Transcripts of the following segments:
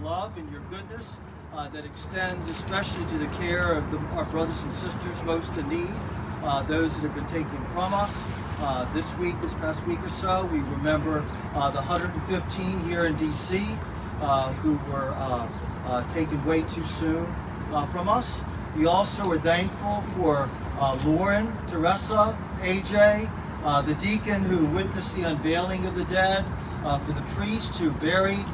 love and your goodness that extends especially to the care of our brothers and sisters most in need, those that have been taken from us. This past week or so, we remember the 115 here in D.C. Who were taken way too soon from us. We also are thankful for Lauren, Teresa, AJ, the deacon who witnessed the unveiling of the dead, for the priest who buried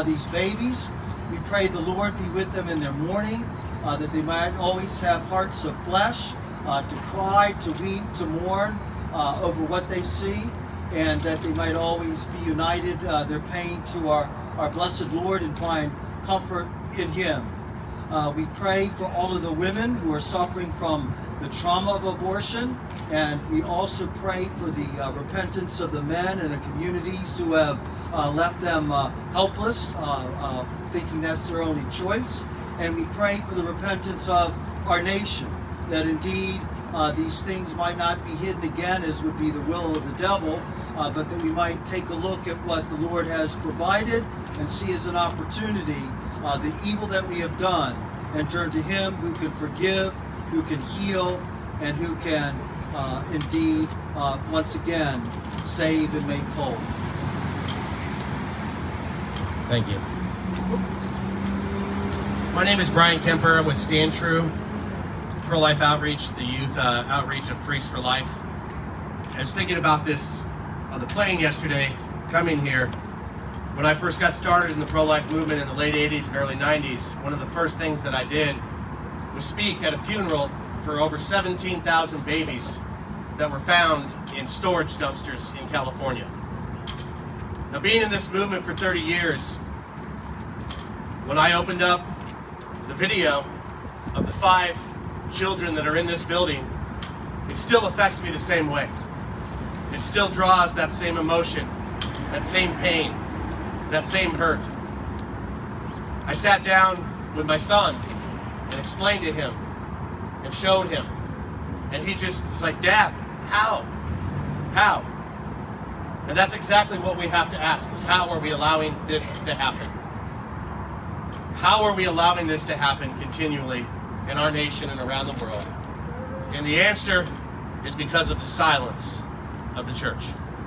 these babies. We pray the Lord be with them in their mourning, that they might always have hearts of flesh, to cry, to weep, to mourn over what they see, and that they might always be united their pain to our blessed Lord and find comfort in Him. We pray for all of the women who are suffering from the trauma of abortion, and we also pray for the repentance of the men in the communities who have left them helpless, thinking that's their only choice. And we pray for the repentance of our nation, that indeed these things might not be hidden again as would be the will of the devil, but that we might take a look at what the Lord has provided and see as an opportunity the evil that we have done, and turn to Him who can forgive, who can heal, and who can indeed once again save and make whole. Thank you. My name is Brian Kemper. I'm with Stand True, Pro-Life Outreach, the youth outreach of Priests for Life. I was thinking about this on the plane yesterday, coming here. When I first got started in the pro-life movement in the late 80s and early 90s, one of the first things that I did was speak at a funeral for over 17,000 babies that were found in storage dumpsters in California. Now, being in this movement for 30 years, when I opened up the video of the 5 children that are in this building, it still affects me the same way. It still draws that same emotion, that same pain, that same hurt. I sat down with my son and explained to him and showed him, and he just is like, Dad, how? And that's exactly what we have to ask, is how are we allowing this to happen? How are we allowing this to happen continually in our nation and around the world? And the answer is because of the silence of the church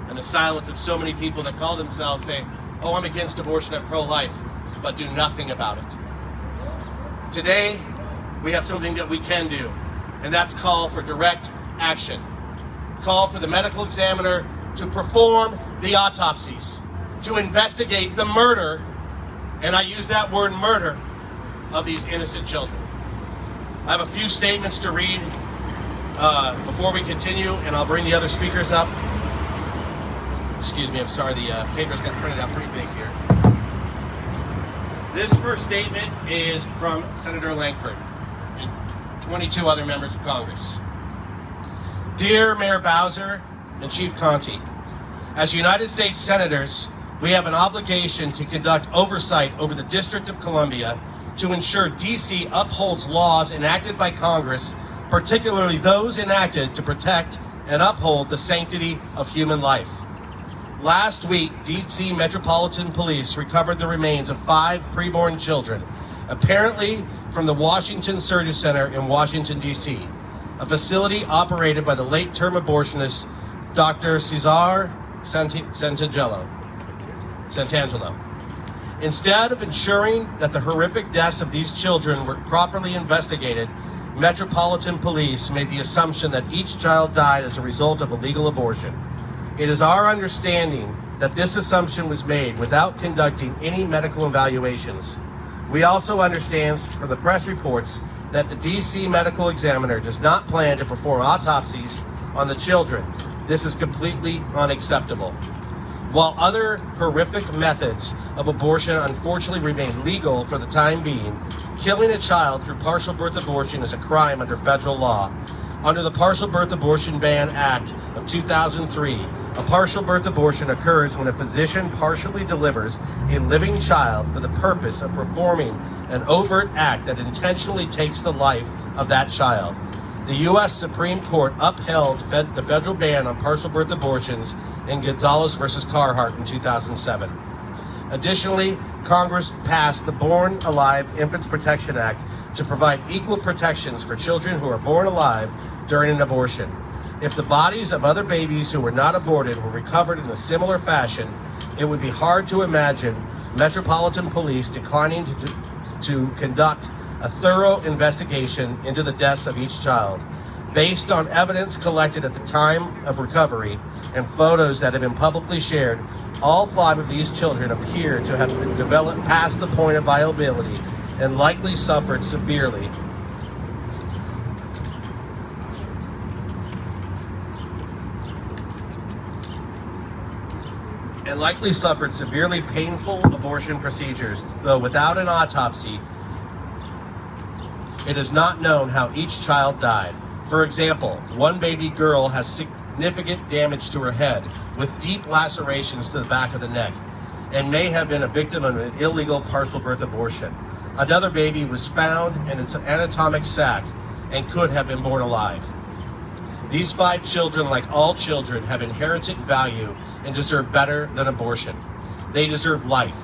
and the silence of so many people that call themselves saying, oh, I'm against abortion and pro-life, but do nothing about it. Today, we have something that we can do, and that's call for direct action. Call for the medical examiner to perform the autopsies, to investigate the murder, and I use that word murder, of these innocent children. I have a few statements to read before we continue, and I'll bring the other speakers up. Excuse me, I'm sorry, the papers got printed out pretty big here. This first statement is from Senator Langford and 22 other members of Congress. Dear Mayor Bowser and Chief Conte, as United States Senators, we have an obligation to conduct oversight over the District of Columbia to ensure D.C. upholds laws enacted by Congress, particularly those enacted to protect and uphold the sanctity of human life. Last week, D.C. Metropolitan Police recovered the remains of 5 preborn children, apparently from the Washington Surgery Center in Washington, D.C., a facility operated by the late-term abortionist Dr. Cesar Santangelo. Instead of ensuring that the horrific deaths of these children were properly investigated, Metropolitan Police made the assumption that each child died as a result of illegal abortion. It is our understanding that this assumption was made without conducting any medical evaluations. We also understand from the press reports that the D.C. medical examiner does not plan to perform autopsies on the children. This is completely unacceptable. While other horrific methods of abortion unfortunately remain legal for the time being, killing a child through partial birth abortion is a crime under federal law. Under the Partial Birth Abortion Ban Act of 2003, a partial birth abortion occurs when a physician partially delivers a living child for the purpose of performing an overt act that intentionally takes the life of that child. The U.S. Supreme Court upheld the federal ban on partial birth abortions in Gonzalez versus Carhart in 2007. Additionally, Congress passed the Born Alive Infants Protection Act to provide equal protections for children who are born alive during an abortion. If the bodies of other babies who were not aborted were recovered in a similar fashion, it would be hard to imagine Metropolitan Police declining to conduct a thorough investigation into the deaths of each child. Based on evidence collected at the time of recovery and photos that have been publicly shared, all 5 of these children appear to have been developed past the point of viability and likely suffered severely painful abortion procedures. Though without an autopsy, it is not known how each child died. For example, one baby girl has significant damage to her head with deep lacerations to the back of the neck and may have been a victim of an illegal partial birth abortion. Another baby was found in its anatomic sac and could have been born alive. These 5 children, like all children, have inherited value and deserve better than abortion. They deserve life,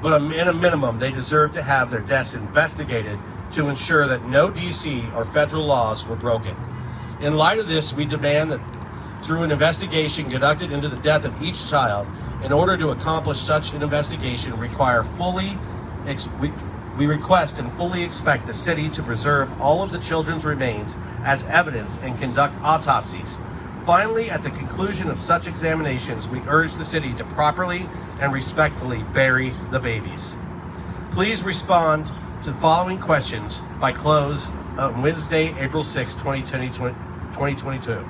but in a minimum, they deserve to have their deaths investigated to ensure that no DC or federal laws were broken. In light of this, we demand that through an investigation conducted into the death of each child, in order to accomplish such an investigation, we request and fully expect the city to preserve all of the children's remains as evidence and conduct autopsies. Finally, at the conclusion of such examinations, we urge the city to properly and respectfully bury the babies. Please respond to the following questions by close on Wednesday, April 6, 2022.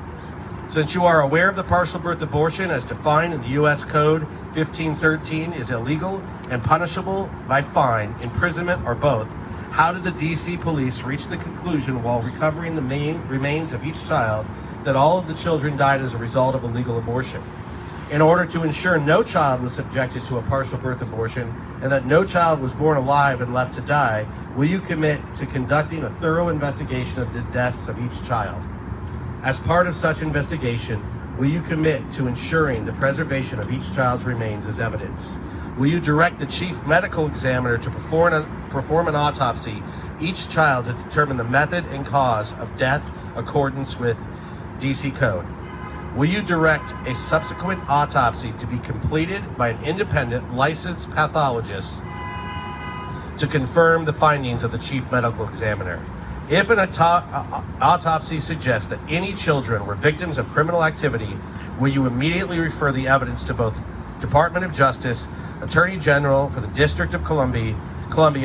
Since you are aware of the partial birth abortion as defined in the U.S. Code 1513 is illegal and punishable by fine, imprisonment, or both, how did the DC police reach the conclusion while recovering the remains of each child that all of the children died as a result of illegal abortion? In order to ensure no child was subjected to a partial birth abortion and that no child was born alive and left to die, will you commit to conducting a thorough investigation of the deaths of each child? As part of such investigation, will you commit to ensuring the preservation of each child's remains as evidence? Will you direct the chief medical examiner to perform an autopsy each child to determine the method and cause of death accordance with DC Code? Will you direct a subsequent autopsy to be completed by an independent licensed pathologist to confirm the findings of the chief medical examiner? If an autopsy suggests that any children were victims of criminal activity, will you immediately refer the evidence to both Department of Justice, Attorney General for the District of Columbia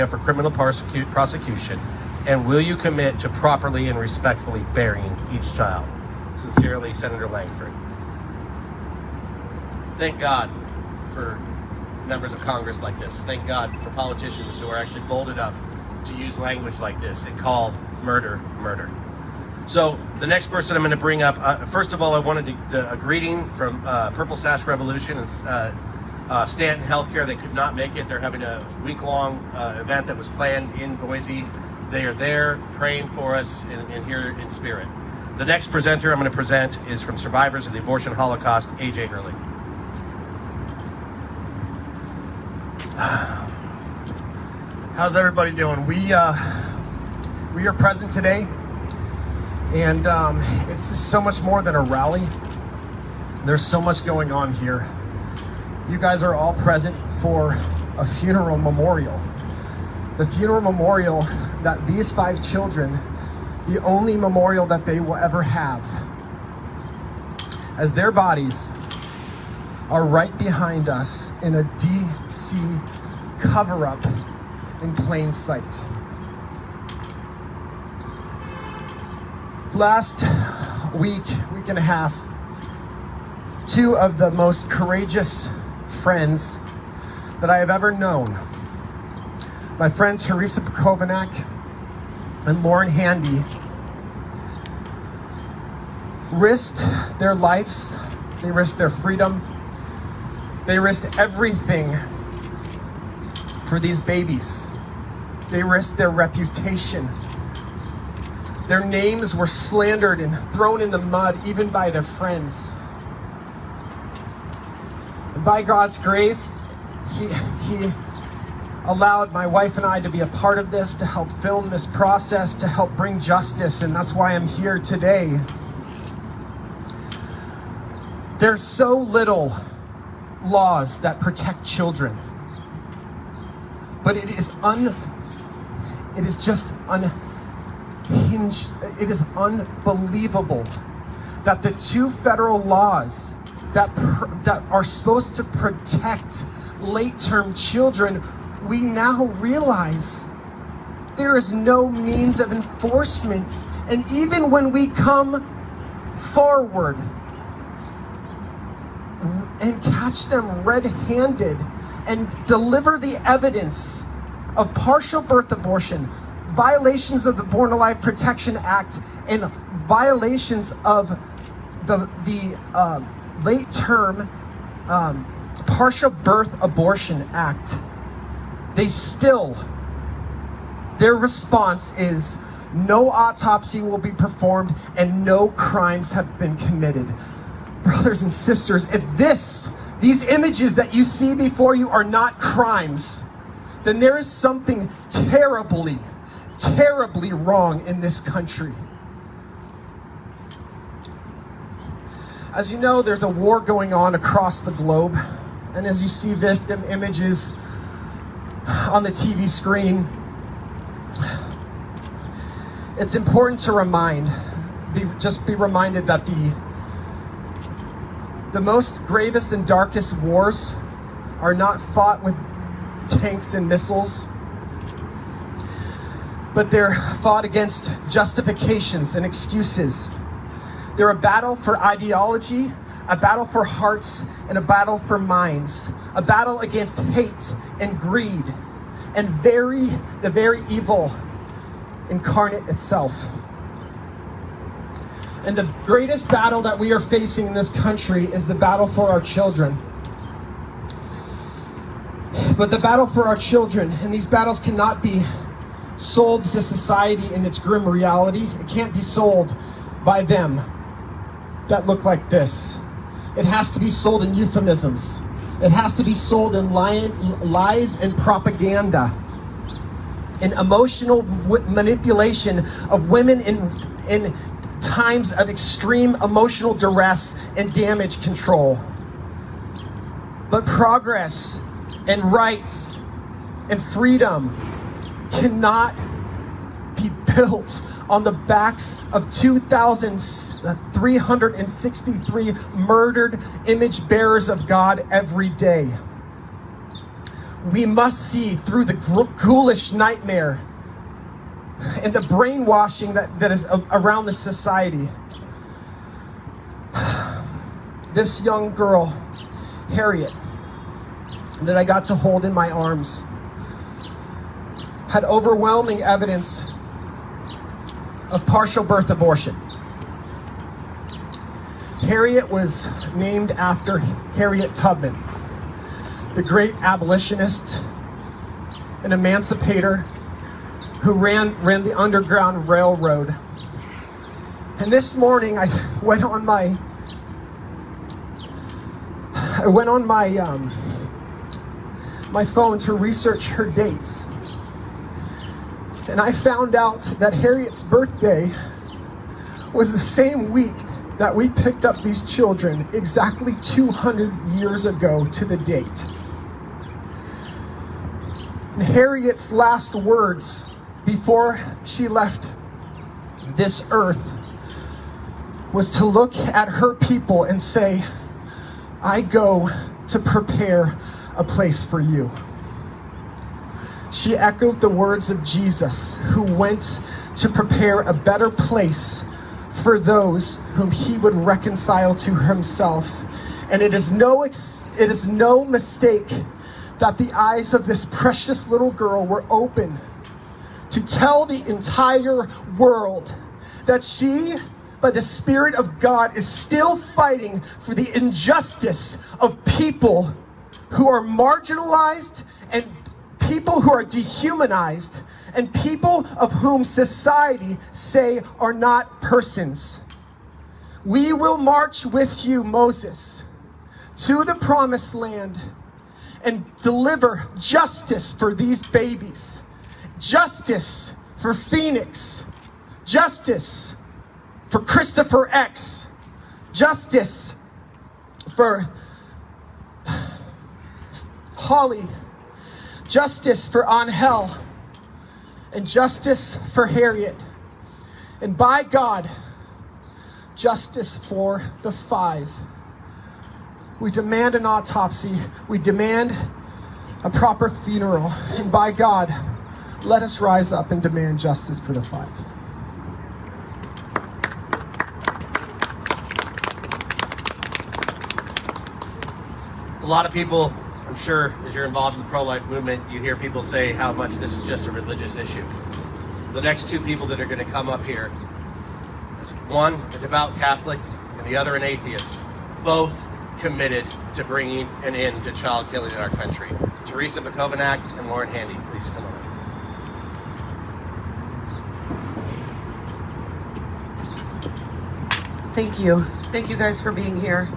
for criminal prosecution, and will you commit to properly and respectfully burying each child? Sincerely, Senator Langford. Thank God for members of Congress like this. Thank God for politicians who are actually bold enough to use language like this and call murder, murder. So the next person I'm going to bring up, first of all, I wanted a greeting from Purple Sash Revolution and Stanton Healthcare. They could not make it. They're having a week-long event that was planned in Boise. They are there praying for us and here in spirit. The next presenter I'm going to present is from Survivors of the Abortion Holocaust, AJ Hurley. How's everybody doing? We are present today, and it's just so much more than a rally. There's so much going on here. You guys are all present for a funeral memorial. The funeral memorial that these 5 children, the only memorial that they will ever have, as their bodies are right behind us in a DC cover-up in plain sight. Last week and a half, 2 of the most courageous friends that I have ever known, my friend Teresa Pekovanak and Lauren Handy, risked their lives, they risked their freedom, they risked everything for these babies. They risked their reputation. Their names were slandered and thrown in the mud, even by their friends. And by God's grace, allowed my wife and I to be a part of this, to help film this process, to help bring justice, and that's why I'm here today. There's so little laws that protect children, but it is just unhinged. It is unbelievable that the two federal laws that are supposed to protect late-term children, we now realize there is no means of enforcement. And even when we come forward and catch them red-handed and deliver the evidence of partial birth abortion, violations of the Born Alive Protection Act, and violations of the late-term Partial Birth Abortion Act, their response is no autopsy will be performed and no crimes have been committed. Brothers and sisters, if these images that you see before you are not crimes, then there is something terribly, terribly wrong in this country. As you know, there's a war going on across the globe, and as you see victim images on the TV screen, it's important to be reminded that the most gravest and darkest wars are not fought with tanks and missiles, but they're fought against justifications and excuses. They're a battle for ideology, a battle for hearts, and a battle for minds, a battle against hate and greed, and the very evil incarnate itself. And the greatest battle that we are facing in this country is the battle for our children. But the battle for our children, and these battles cannot be sold to society in its grim reality. It can't be sold by them that look like this. It has to be sold in euphemisms. It has to be sold in lies and propaganda, in emotional manipulation of women in times of extreme emotional duress and damage control. But progress and rights and freedom cannot be built on the backs of 2,363 murdered image bearers of God every day. We must see through the ghoulish nightmare and the brainwashing that is around this society. This young girl, Harriet, that I got to hold in my arms, had overwhelming evidence of partial birth abortion. Harriet was named after Harriet Tubman, the great abolitionist and emancipator who ran the Underground Railroad. And this morning I went on my phone to research her dates. And I found out that Harriet's birthday was the same week that we picked up these children, exactly 200 years ago to the date. And Harriet's last words before she left this earth was to look at her people and say, I go to prepare a place for you. She echoed the words of Jesus, who went to prepare a better place for those whom he would reconcile to himself. And it is no mistake that the eyes of this precious little girl were open to tell the entire world that she, by the Spirit of God, is still fighting for the injustice of people who are marginalized and people who are dehumanized and people of whom society say are not persons. We will march with you, Moses, to the promised land, and deliver justice for these babies. Justice for Phoenix. Justice for Christopher X. Justice for Holly. Justice for Angel. And justice for Harriet. And by God, justice for the 5. We demand an autopsy. We demand a proper funeral. And by God, let us rise up and demand justice for the 5. A lot of people, I'm sure, as you're involved in the pro-life movement, you hear people say how much this is just a religious issue. The next 2 people that are going to come up here is one, a devout Catholic, and the other an atheist, both committed to bringing an end to child killing in our country. Teresa Bukovanak and Lauren Handy, please come on. Thank you. Thank you guys for being here.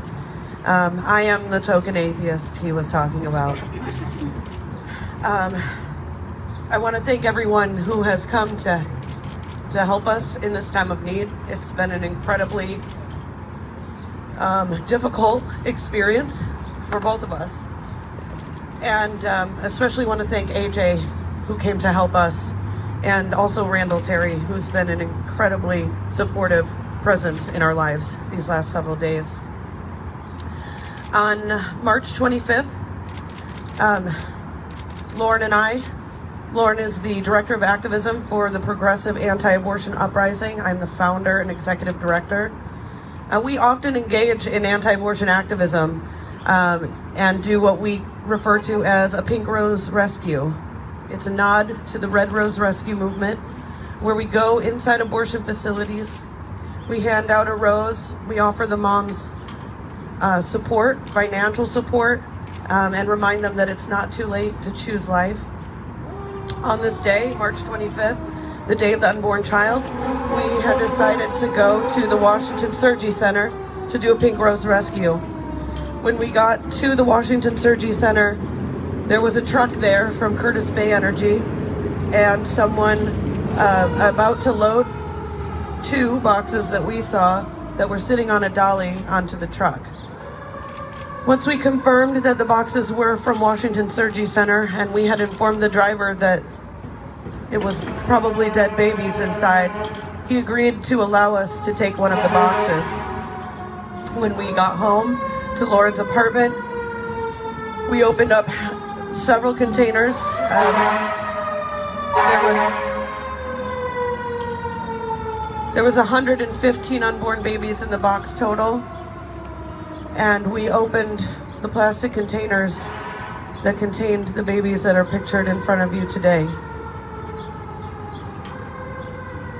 I am the token atheist he was talking about. I want to thank everyone who has come to help us in this time of need. It's been an incredibly difficult experience for both of us. And especially want to thank AJ, who came to help us, and also Randall Terry, who's been an incredibly supportive presence in our lives these last several days. On March 25th, Lauren is the Director of Activism for the Progressive Anti-Abortion Uprising. I'm the founder and executive director. We often engage in anti-abortion activism and do what we refer to as a Pink Rose Rescue. It's a nod to the Red Rose Rescue movement, where we go inside abortion facilities, we hand out a rose, we offer the moms support, financial support, and remind them that it's not too late to choose life. On this day, March 25th, the day of the unborn child, we had decided to go to the Washington Surgery Center to do a Pink Rose Rescue. When we got to the Washington Surgery Center, there was a truck there from Curtis Bay Energy and someone about to load 2 boxes that we saw that were sitting on a dolly onto the truck. Once we confirmed that the boxes were from Washington Surgery Center and we had informed the driver that it was probably dead babies inside, he agreed to allow us to take one of the boxes. When we got home to Lauren's apartment, we opened up several containers. There was 115 unborn babies in the box total, and we opened the plastic containers that contained the babies that are pictured in front of you today.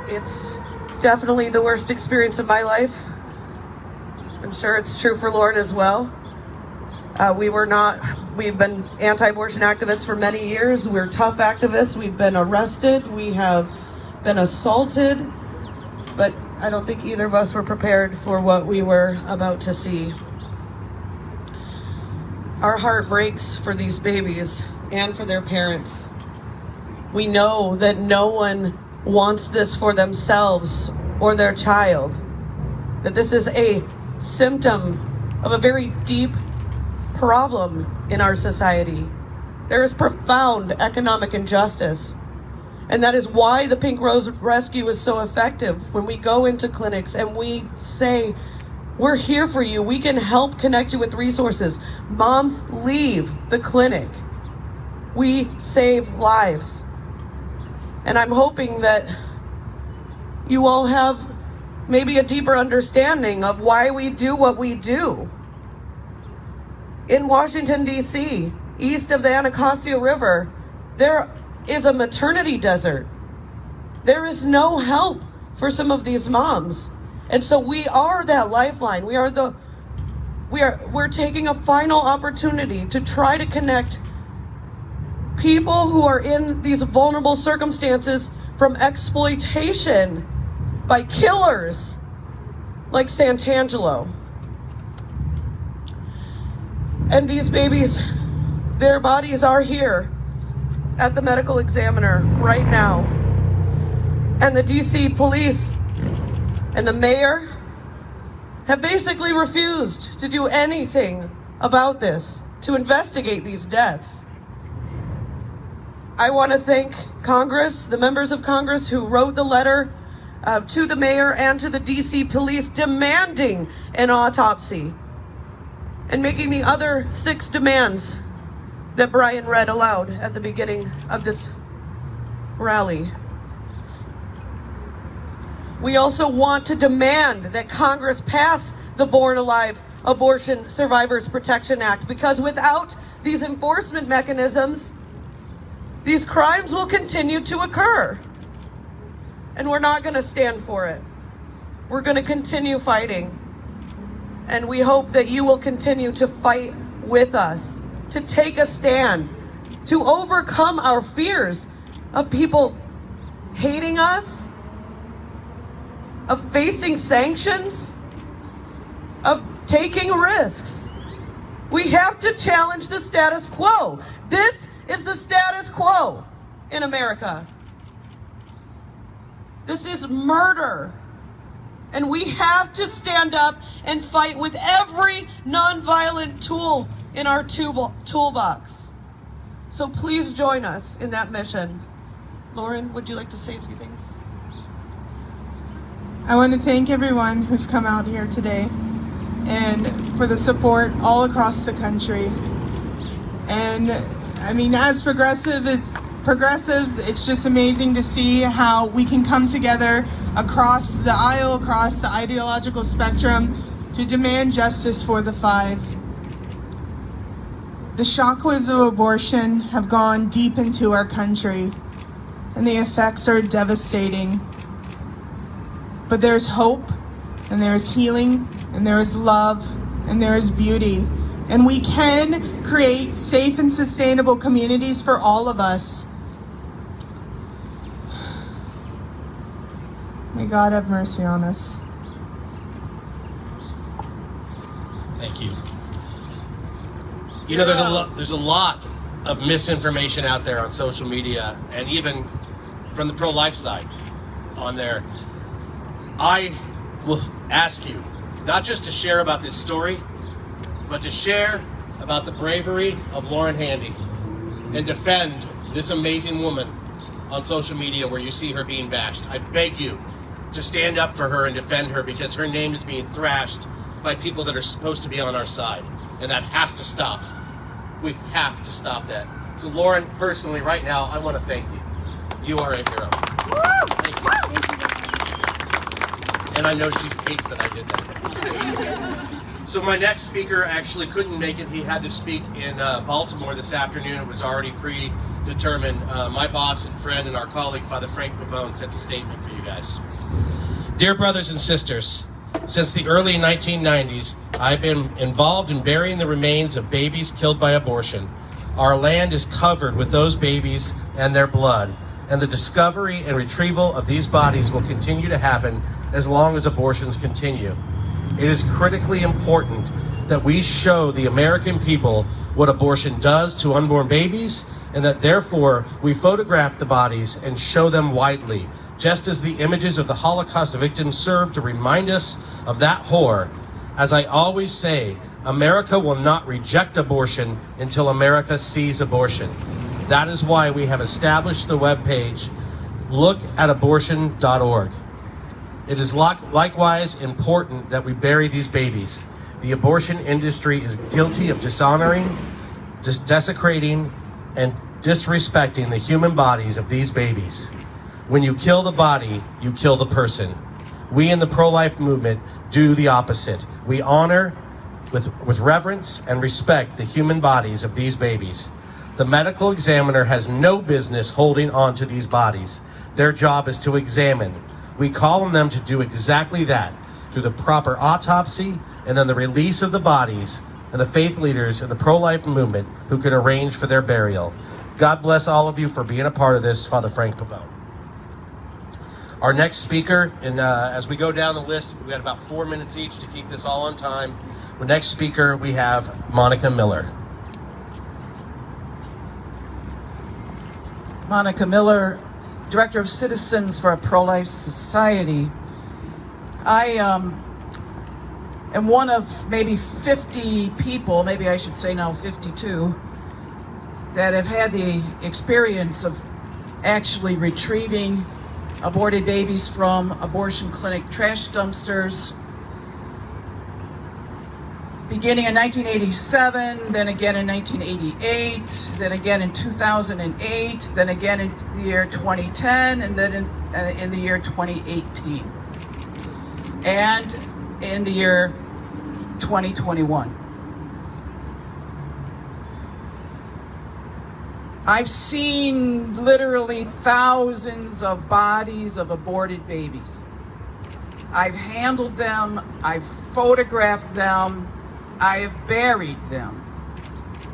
It's definitely the worst experience of my life. I'm sure it's true for Lauren as well. We've been anti-abortion activists for many years. We're tough activists. We've been arrested. We have been assaulted. But I don't think either of us were prepared for what we were about to see. Our heart breaks for these babies and for their parents. We know that no one wants this for themselves or their child, that this is a symptom of a very deep problem in our society. There is profound economic injustice, and that is why the Pink Rose Rescue is so effective. When we go into clinics and we say, we're here for you, we can help connect you with resources. Moms leave the clinic. We save lives. And I'm hoping that you all have maybe a deeper understanding of why we do what we do. In Washington, D.C., east of the Anacostia River, there is a maternity desert. There is no help for some of these moms. And so we are that lifeline. We're taking a final opportunity to try to connect people who are in these vulnerable circumstances from exploitation by killers like Santangelo. And these babies, Their bodies are here at the medical examiner right now. And the DC police and the mayor have basically refused to do anything about this, to investigate these deaths. I want to thank Congress, the members of Congress who wrote the letter to the mayor and to the DC police demanding an autopsy and making the other 6 demands that Brian read aloud at the beginning of this rally. We also want to demand that Congress pass the Born Alive Abortion Survivors Protection Act, because without these enforcement mechanisms, these crimes will continue to occur. And we're not going to stand for it. We're going to continue fighting. And we hope that you will continue to fight with us, to take a stand, to overcome our fears of people hating us, of facing sanctions, of taking risks. We have to challenge the status quo. This is the status quo in America. This is murder. And we have to stand up and fight with every nonviolent tool in our toolbox. So please join us in that mission. Lauren, would you like to say a few things? I want to thank everyone who's come out here today and for the support all across the country. And I mean, as progressives, it's just amazing to see how we can come together across the aisle, across the ideological spectrum to demand justice for the 5. The shockwaves of abortion have gone deep into our country, and the effects are devastating. But there's hope, and there is healing, and there is love, and there is beauty. And we can create safe and sustainable communities for all of us. May God have mercy on us. Thank you. You know, there's a lot of misinformation out there on social media, and even from the pro-life side on there. I will ask you not just to share about this story, but to share about the bravery of Lauren Handy and defend this amazing woman on social media where you see her being bashed. I beg you to stand up for her and defend her, because her name is being thrashed by people that are supposed to be on our side, and that has to stop. We have to stop that. So Lauren, personally, right now, I want to thank you. You are a hero. Thank you. And I know she hates that I did that. So my next speaker actually couldn't make it. He had to speak in Baltimore this afternoon. It was already predetermined. My boss and friend and our colleague, Father Frank Pavone, sent a statement for you guys. Dear brothers and sisters, since the early 1990s, I've been involved in burying the remains of babies killed by abortion. Our land is covered with those babies and their blood, and the discovery and retrieval of these bodies will continue to happen as long as abortions continue. It is critically important that we show the American people what abortion does to unborn babies, and that therefore we photograph the bodies and show them widely, just as the images of the Holocaust victims serve to remind us of that horror. As I always say, America will not reject abortion until America sees abortion. That is why we have established the webpage lookatabortion.org. It is likewise important that we bury these babies. The abortion industry is guilty of dishonoring, desecrating, and disrespecting the human bodies of these babies. When you kill the body, you kill the person. We in the pro-life movement do the opposite. We honor with reverence and respect the human bodies of these babies. The medical examiner has no business holding on to these bodies. Their job is to examine. We call on them to do exactly that through the proper autopsy and then the release of the bodies, and the faith leaders in the pro-life movement who can arrange for their burial. God bless all of you for being a part of this. Father Frank Pavone. Our next speaker, and as we go down the list, we got about 4 minutes each to keep this all on time. Our next speaker, we have Monica Miller. Monica Miller, Director of Citizens for a Pro-Life Society. I am one of maybe 50 people, maybe I should say now 52, that have had the experience of actually retrieving aborted babies from abortion clinic trash dumpsters, beginning in 1987, then again in 1988, then again in 2008, then again in the year 2010, and then in the year 2018, and in the year 2021. I've seen literally thousands of bodies of aborted babies. I've handled them, I've photographed them, I have buried them.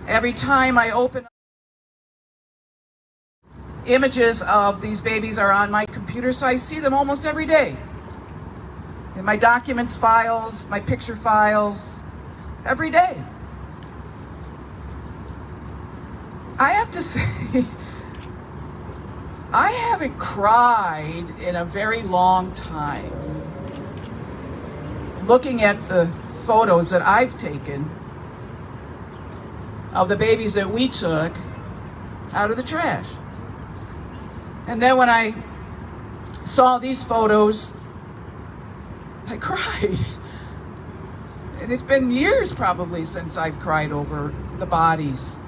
Every time I open up, images of these babies are on my computer, so I see them almost every day. In my documents files, my picture files, every day. I have to say, I haven't cried in a very long time looking at the photos that I've taken of the babies that we took out of the trash. And then when I saw these photos, I cried. And it's been years probably since I've cried over the bodies.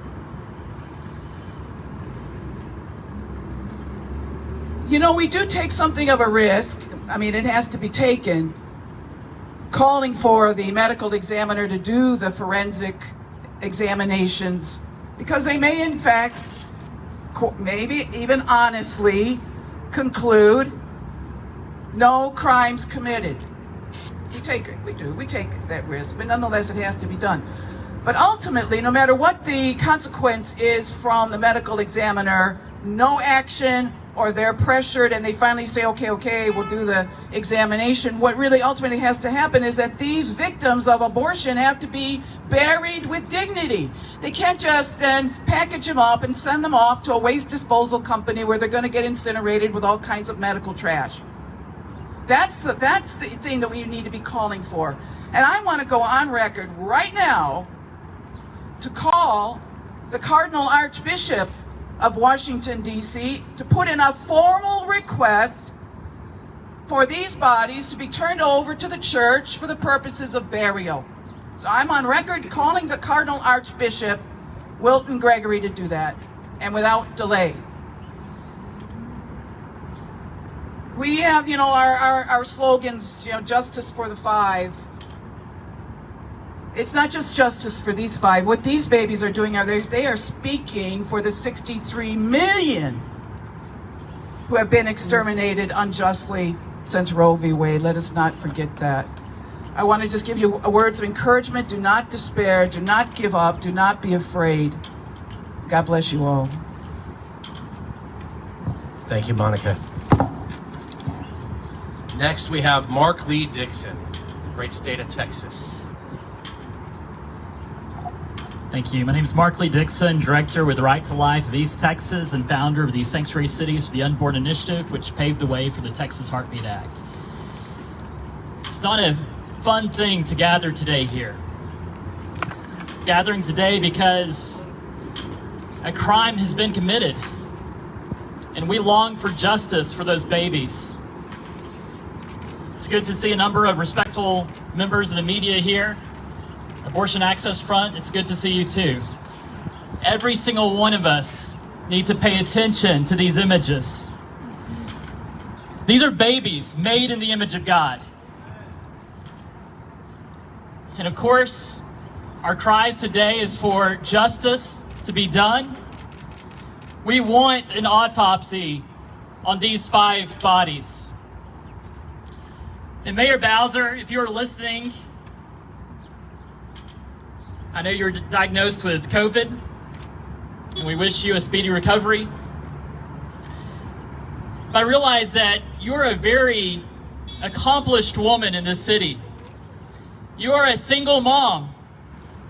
You know, we do take something of a risk. I mean, it has to be taken, calling for the medical examiner to do the forensic examinations, because they may in fact, maybe even honestly, conclude no crimes committed. We take that risk, but nonetheless it has to be done. But ultimately, no matter what the consequence is from the medical examiner, no action, or they're pressured and they finally say, okay, we'll do the examination. What really ultimately has to happen is that these victims of abortion have to be buried with dignity. They can't just then package them up and send them off to a waste disposal company where they're going to get incinerated with all kinds of medical trash. That's the thing that we need to be calling for. And I want to go on record right now to call the Cardinal Archbishop of Washington, D.C., to put in a formal request for these bodies to be turned over to the church for the purposes of burial. So I'm on record calling the Cardinal Archbishop, Wilton Gregory, to do that, and without delay. We have, our slogans, justice for the 5. It's not just justice for these 5. What these babies are doing they are speaking for the 63 million who have been exterminated unjustly since Roe v. Wade. Let us not forget that. I want to just give you words of encouragement. Do not despair. Do not give up. Do not be afraid. God bless you all. Thank you, Monica. Next, we have Mark Lee Dixon, great state of Texas. Thank you. My name is Mark Lee Dixon, Director with Right to Life of East Texas and founder of the Sanctuary Cities for the Unborn Initiative, which paved the way for the Texas Heartbeat Act. It's not a fun thing to gather today here. Gathering today because a crime has been committed, and we long for justice for those babies. It's good to see a number of respectful members of the media here. Abortion Access Front, it's good to see you too. Every single one of us need to pay attention to these images. These are babies made in the image of God. And of course, our cries today is for justice to be done. We want an autopsy on these 5 bodies. And Mayor Bowser, if you are listening, I know you're diagnosed with COVID, and we wish you a speedy recovery. But I realize that you're a very accomplished woman in this city. You are a single mom,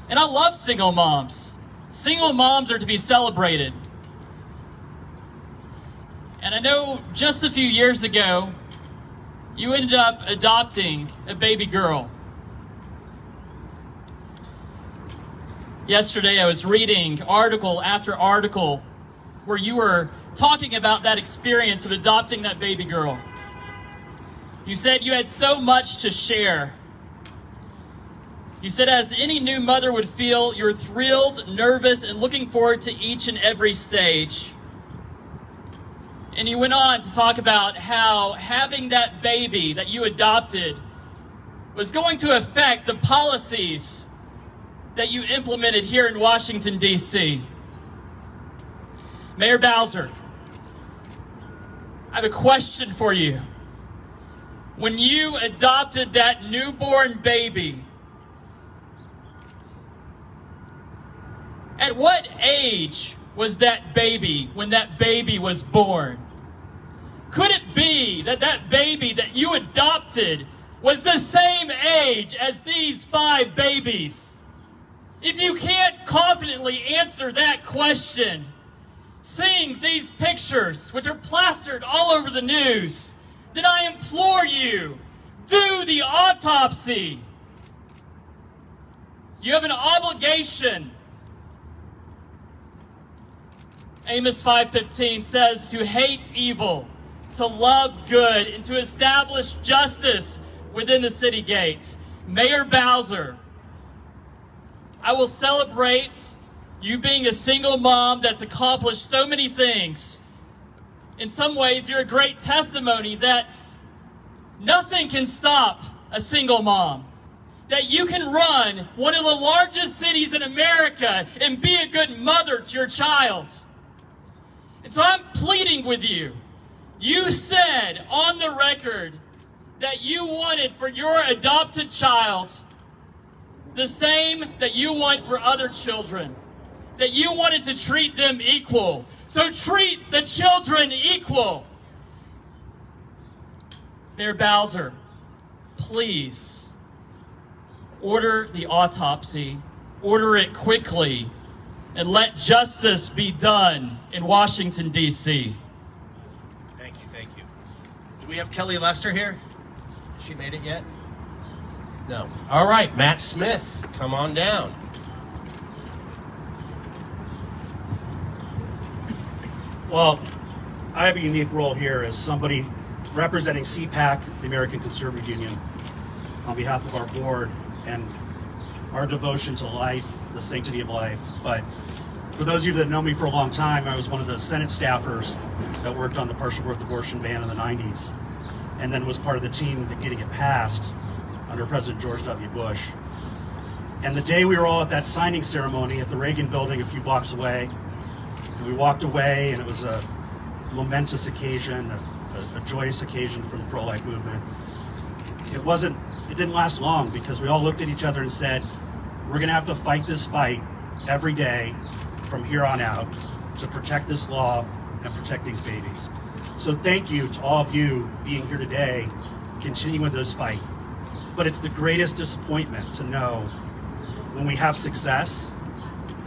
and I love single moms. Single moms are to be celebrated. And I know just a few years ago, you ended up adopting a baby girl. Yesterday, I was reading article after article where you were talking about that experience of adopting that baby girl. You said you had so much to share. You said, as any new mother would feel, you're thrilled, nervous, and looking forward to each and every stage. And you went on to talk about how having that baby that you adopted was going to affect the policies that you implemented here in Washington, D.C. Mayor Bowser, I have a question for you. When you adopted that newborn baby, at what age was that baby when that baby was born? Could it be that that baby that you adopted was the same age as these 5 babies? If you can't confidently answer that question, seeing these pictures, which are plastered all over the news, then I implore you, do the autopsy. You have an obligation. Amos 5:15 says to hate evil, to love good, and to establish justice within the city gates. Mayor Bowser, I will celebrate you being a single mom that's accomplished so many things. In some ways, you're a great testimony that nothing can stop a single mom. That you can run one of the largest cities in America and be a good mother to your child. And so I'm pleading with you. You said on the record that you wanted for your adopted child the same that you want for other children. That you wanted to treat them equal. So treat the children equal. Mayor Bowser, please order the autopsy, order it quickly, and let justice be done in Washington, D.C. Thank you, thank you. Do we have Kelly Lester here? Has she made it yet? No. All right, Matt Smith, come on down. Well, I have a unique role here as somebody representing CPAC, the American Conservative Union, on behalf of our board and our devotion to life, the sanctity of life. But for those of you that know me for a long time, I was one of the Senate staffers that worked on the partial birth abortion ban in the 90s, and then was part of the team that getting it passed under President George W. Bush. And the day we were all at that signing ceremony at the Reagan building a few blocks away, and we walked away, and it was a momentous occasion, a joyous occasion for the pro-life movement. It didn't last long, because we all looked at each other and said, we're gonna have to fight this fight every day from here on out to protect this law and protect these babies. So thank you to all of you being here today, continuing this fight. But it's the greatest disappointment to know when we have success,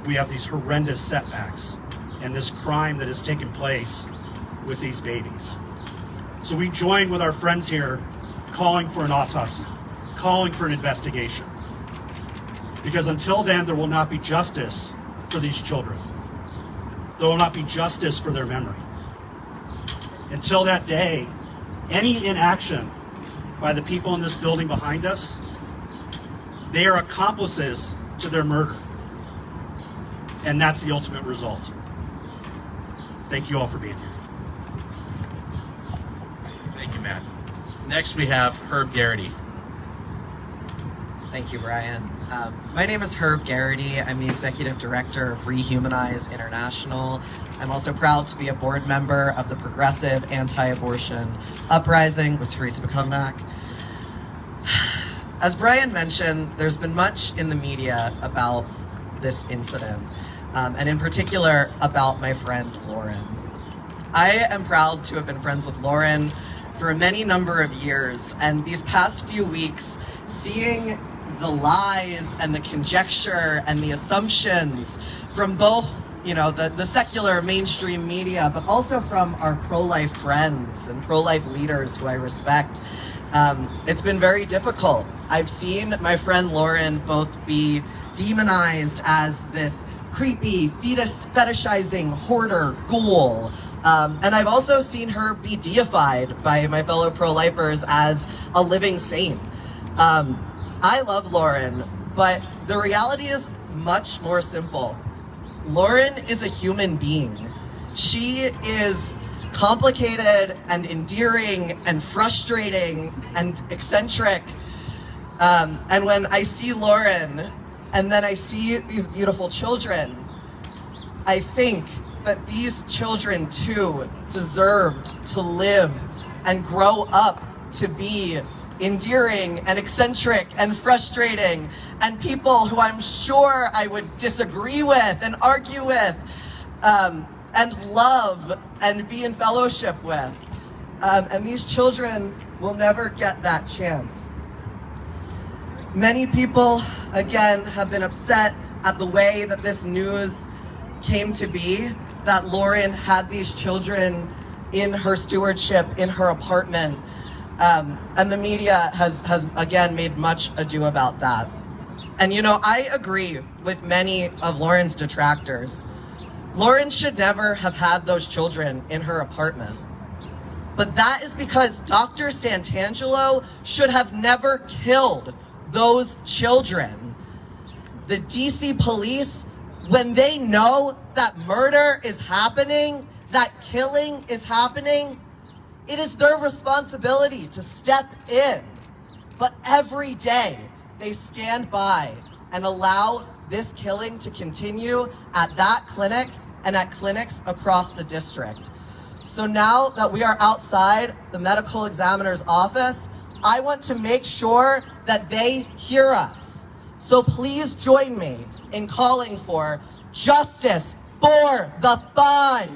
we have these horrendous setbacks and this crime that has taken place with these babies. So we join with our friends here calling for an autopsy, calling for an investigation. Because until then, there will not be justice for these children. There will not be justice for their memory. Until that day, any inaction by the people in this building behind us, they are accomplices to their murder. And that's the ultimate result. Thank you all for being here. Thank you, Matt. Next we have Herb Garrity. Thank you, Brian. My name is Herb Garrity. I'm the Executive Director of Rehumanize International. I'm also proud to be a board member of the Progressive Anti-Abortion Uprising with Teresa Bukovnak. As Brian mentioned, there's been much in the media about this incident, and in particular about my friend Lauren. I am proud to have been friends with Lauren for a many number of years, and these past few weeks, seeing the lies and the conjecture and the assumptions from both the secular mainstream media, but also from our pro-life friends and pro-life leaders who I respect. It's been very difficult. I've seen my friend Lauren both be demonized as this creepy, fetus fetishizing hoarder ghoul. And I've also seen her be deified by my fellow pro-lifers as a living saint. I love Lauren, but the reality is much more simple. Lauren is a human being. She is complicated and endearing and frustrating and eccentric. And when I see Lauren and then I see these beautiful children, I think that these children too deserved to live and grow up to be endearing and eccentric and frustrating and people who I'm sure I would disagree with and argue with and love and be in fellowship with. And these children will never get that chance. Many people, again, have been upset at the way that this news came to be, that Lauren had these children in her stewardship, in her apartment. And the media has again made much ado about that. And I agree with many of Lauren's detractors. Lauren should never have had those children in her apartment. But that is because Dr. Santangelo should have never killed those children. The DC police, when they know that murder is happening, that killing is happening, it is their responsibility to step in. But every day, they stand by and allow this killing to continue at that clinic and at clinics across the district. So now that we are outside the medical examiner's office, I want to make sure that they hear us. So please join me in calling for justice for the 5.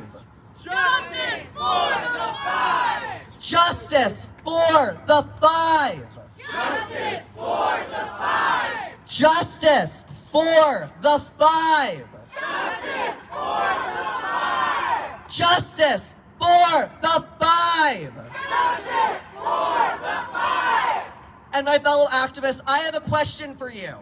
Justice for the 5! Justice for the 5! Justice for the 5! Justice for the 5! Justice for the 5! Justice for the 5! Justice for the 5! And my fellow activists, I have a question for you.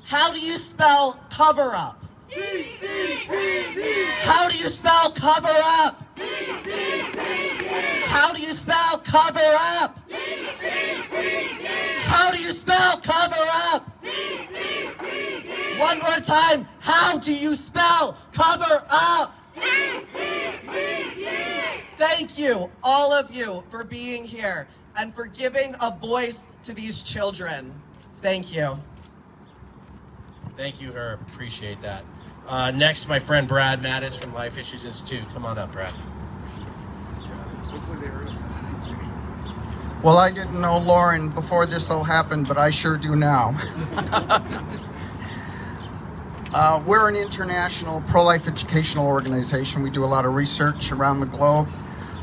How do you spell cover up? DCPD! How do you spell cover up? DCPD! How do you spell cover up? DCPD! How do you spell cover up? DCPD! One more time. How do you spell cover up? DCPD! Thank you, all of you, for being here and for giving a voice to these children. Thank you. Thank you, Herb. Appreciate that. Next, my friend Brad Mattis from Life Issues Institute. Come on up, Brad. Well, I didn't know Lauren before this all happened, but I sure do now. We're an international pro-life educational organization. We do a lot of research around the globe.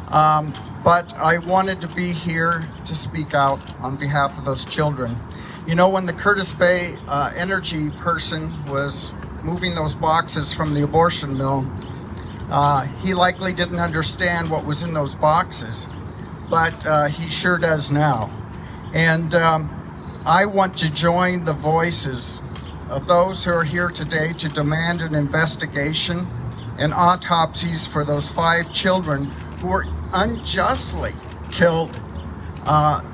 But I wanted to be here to speak out on behalf of those children. When the Curtis Bay energy person was moving those boxes from the abortion mill, he likely didn't understand what was in those boxes, but he sure does now. And I want to join the voices of those who are here today to demand an investigation and autopsies for those 5 children who were unjustly killed,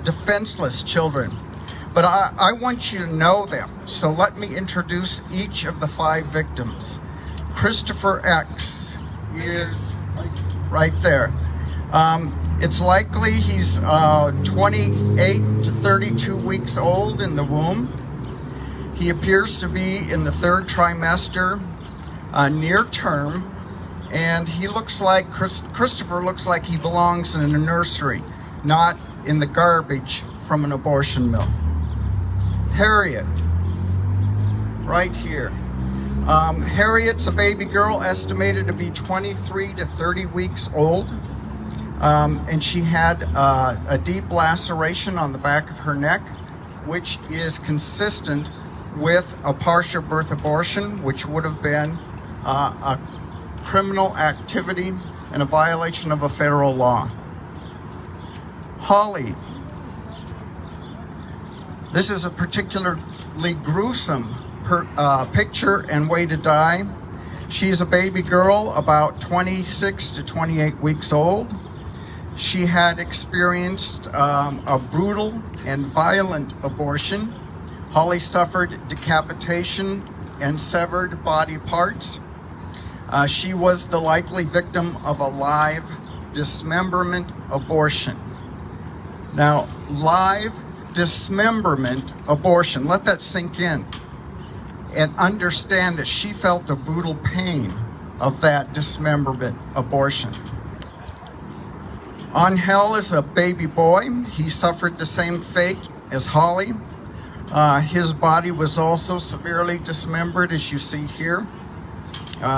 defenseless children. But I want you to know them, so let me introduce each of the 5 victims. Christopher X is right there. It's likely he's 28 to 32 weeks old in the womb. He appears to be in the 3rd trimester, near term, and he looks like, Christopher looks like he belongs in a nursery, not in the garbage from an abortion mill. Harriet, right here. Harriet's a baby girl estimated to be 23 to 30 weeks old. And she had a deep laceration on the back of her neck, which is consistent with a partial birth abortion, which would have been a criminal activity and a violation of a federal law. Holly. This is a particularly gruesome picture and way to die. She's a baby girl about 26 to 28 weeks old. She had experienced a brutal and violent abortion. Holly suffered decapitation and severed body parts. She was the likely victim of a live dismemberment abortion. Now, live dismemberment abortion, let that sink in and understand that she felt the brutal pain of that dismemberment abortion. Angel is a baby boy. He suffered the same fate as Holly. His body was also severely dismembered, as you see here.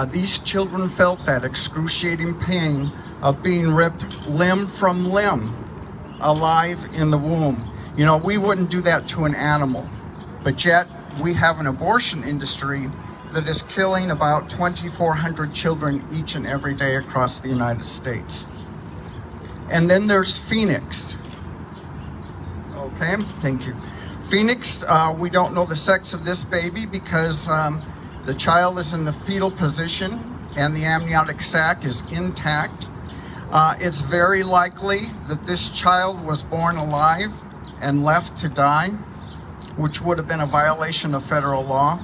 These children felt that excruciating pain of being ripped limb from limb, alive in the womb. You know, we wouldn't do that to an animal, but yet we have an abortion industry that is killing about 2,400 children each and every day across the United States. And then there's Phoenix. Okay, thank you. Phoenix, we don't know the sex of this baby because the child is in the fetal position and the amniotic sac is intact. It's very likely that this child was born alive and left to die, which would have been a violation of federal law.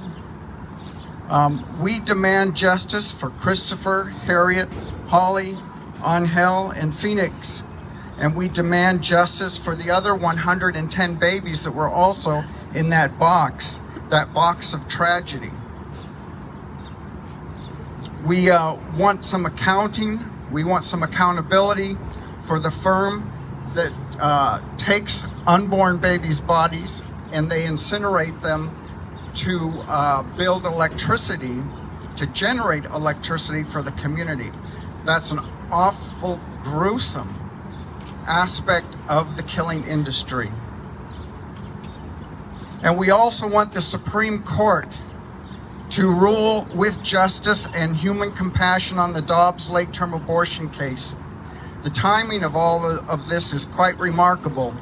We demand justice for Christopher, Harriet, Holly, Angel, and Phoenix. And we demand justice for the other 110 babies that were also in that box of tragedy. We want some accounting, we want some accountability for the firm that takes unborn babies' bodies and they incinerate them to build electricity, to generate electricity for the community. That's an awful, gruesome aspect of the killing industry. And we also want the Supreme Court to rule with justice and human compassion on the Dobbs late-term abortion case. The timing of all of this is quite remarkable.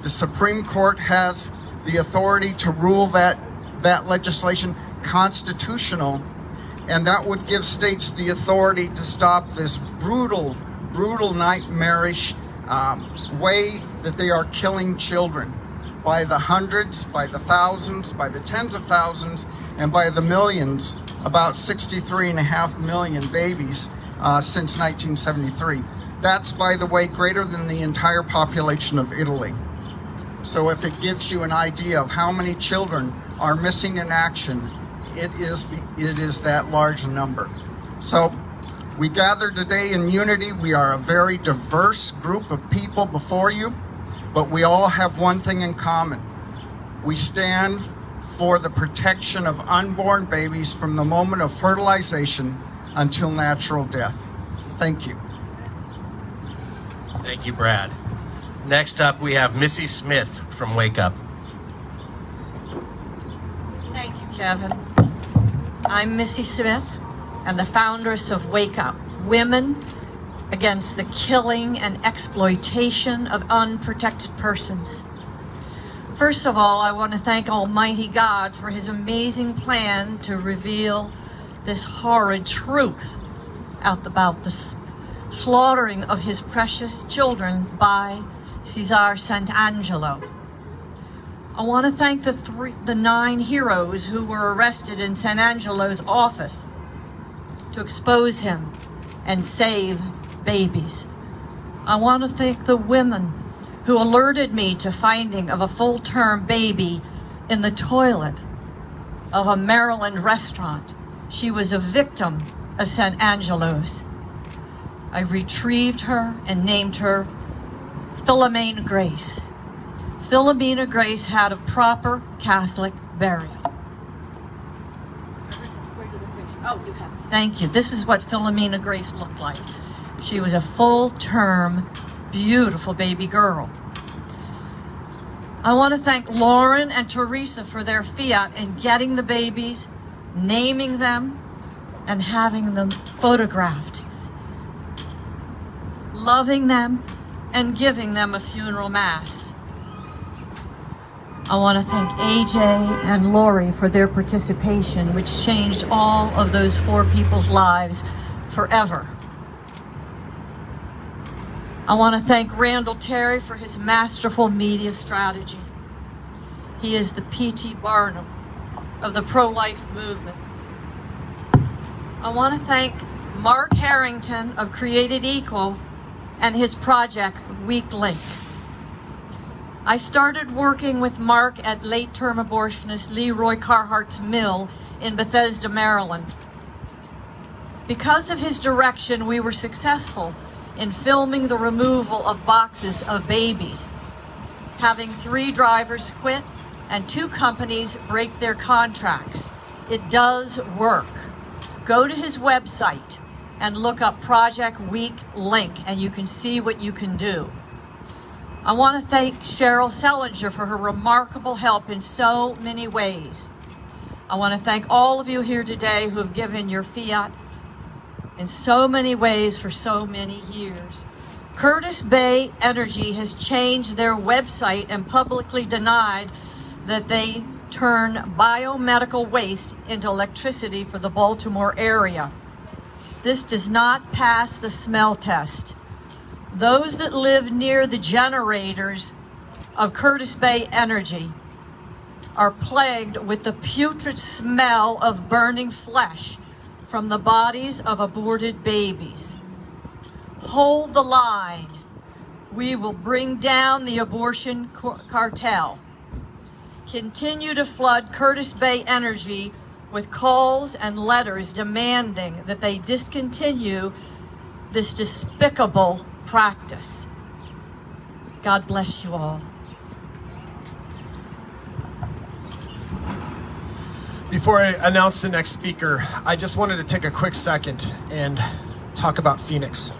The Supreme Court has the authority to rule that legislation constitutional, and that would give states the authority to stop this brutal, nightmarish way that they are killing children by the hundreds, by the thousands, by the tens of thousands, and by the millions, about 63.5 million babies since 1973. That's, by the way, greater than the entire population of Italy. So if it gives you an idea of how many children are missing in action, it is that large a number. So we gather today in unity. We are a very diverse group of people before you, but we all have one thing in common. We stand for the protection of unborn babies from the moment of fertilization until natural death. Thank you. Thank you, Brad. Next up, we have Missy Smith from Wake Up. Thank you, Kevin. I'm Missy Smith and the founders of Wake Up, Women Against the Killing and Exploitation of Unprotected Persons. First of all, I want to thank Almighty God for his amazing plan to reveal this horrid truth about the slaughtering of his precious children by Cesare Sant'Angelo. I want to thank the 9 heroes who were arrested in Sant'Angelo's office to expose him and save babies. I want to thank the women who alerted me to finding of a full-term baby in the toilet of a Maryland restaurant. She was a victim of Sant'Angelo's. I retrieved her and named her Philomena Grace. Philomena Grace had a proper Catholic burial. Oh, you have. Thank you. This is what Philomena Grace looked like. She was a full-term, beautiful baby girl. I want to thank Lauren and Teresa for their fiat in getting the babies, naming them, and having them photographed, loving them and giving them a funeral mass. I want to thank AJ and Lori for their participation, which changed all of those 4 people's lives forever. I want to thank Randall Terry for his masterful media strategy. He is the P.T. Barnum of the pro-life movement. I want to thank Mark Harrington of Created Equal and his project, Weak Link. I started working with Mark at late-term abortionist Leroy Carhart's mill in Bethesda, Maryland. Because of his direction, we were successful in filming the removal of boxes of babies, having 3 drivers quit and 2 companies break their contracts. It does work. Go to his website and look up Project Weak Link, and you can see what you can do. I want to thank Cheryl Selinger for her remarkable help in so many ways. I want to thank all of you here today who have given your fiat in so many ways for so many years. Curtis Bay Energy has changed their website and publicly denied that they turn biomedical waste into electricity for the Baltimore area. This does not pass the smell test. Those that live near the generators of Curtis Bay Energy are plagued with the putrid smell of burning flesh from the bodies of aborted babies. Hold the line. We will bring down the abortion cartel. Continue to flood Curtis Bay Energy with calls and letters demanding that they discontinue this despicable practice. God bless you all. Before I announce the next speaker, I just wanted to take a quick second and talk about Phoenix.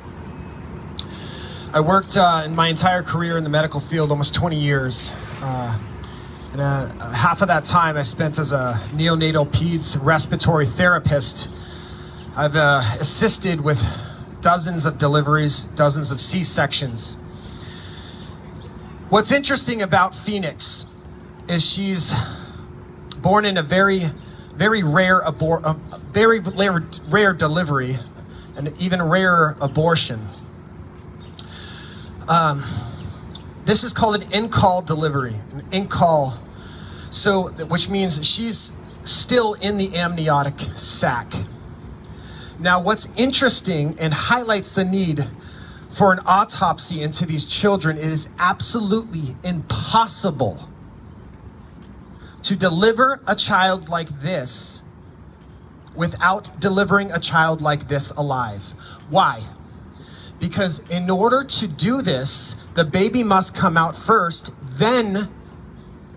I worked in my entire career in the medical field, almost 20 years. Half of that time I spent as a neonatal peds respiratory therapist. I've assisted with dozens of deliveries, dozens of C-sections. What's interesting about Phoenix is she's born in a very rare delivery, and even rarer abortion. This is called an in-call delivery, an in-call. So, which means she's still in the amniotic sac. Now, what's interesting and highlights the need for an autopsy into these children, it is absolutely impossible to deliver a child like this without delivering a child like this alive. Why? Because in order to do this, the baby must come out first, then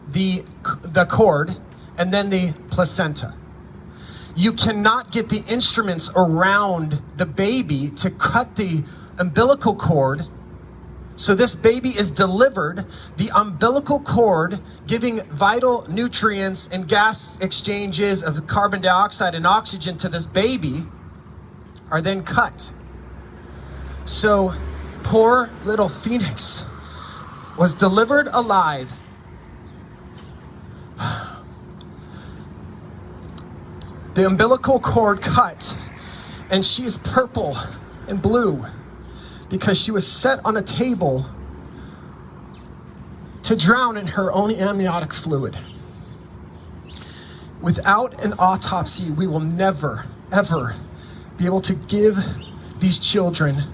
the cord, and then the placenta. You cannot get the instruments around the baby to cut the umbilical cord. So this baby is delivered, the umbilical cord giving vital nutrients and gas exchanges of carbon dioxide and oxygen to this baby are then cut. So poor little Phoenix was delivered alive. The umbilical cord cut, and she is purple and blue because she was set on a table to drown in her own amniotic fluid. Without an autopsy, we will never, ever be able to give these children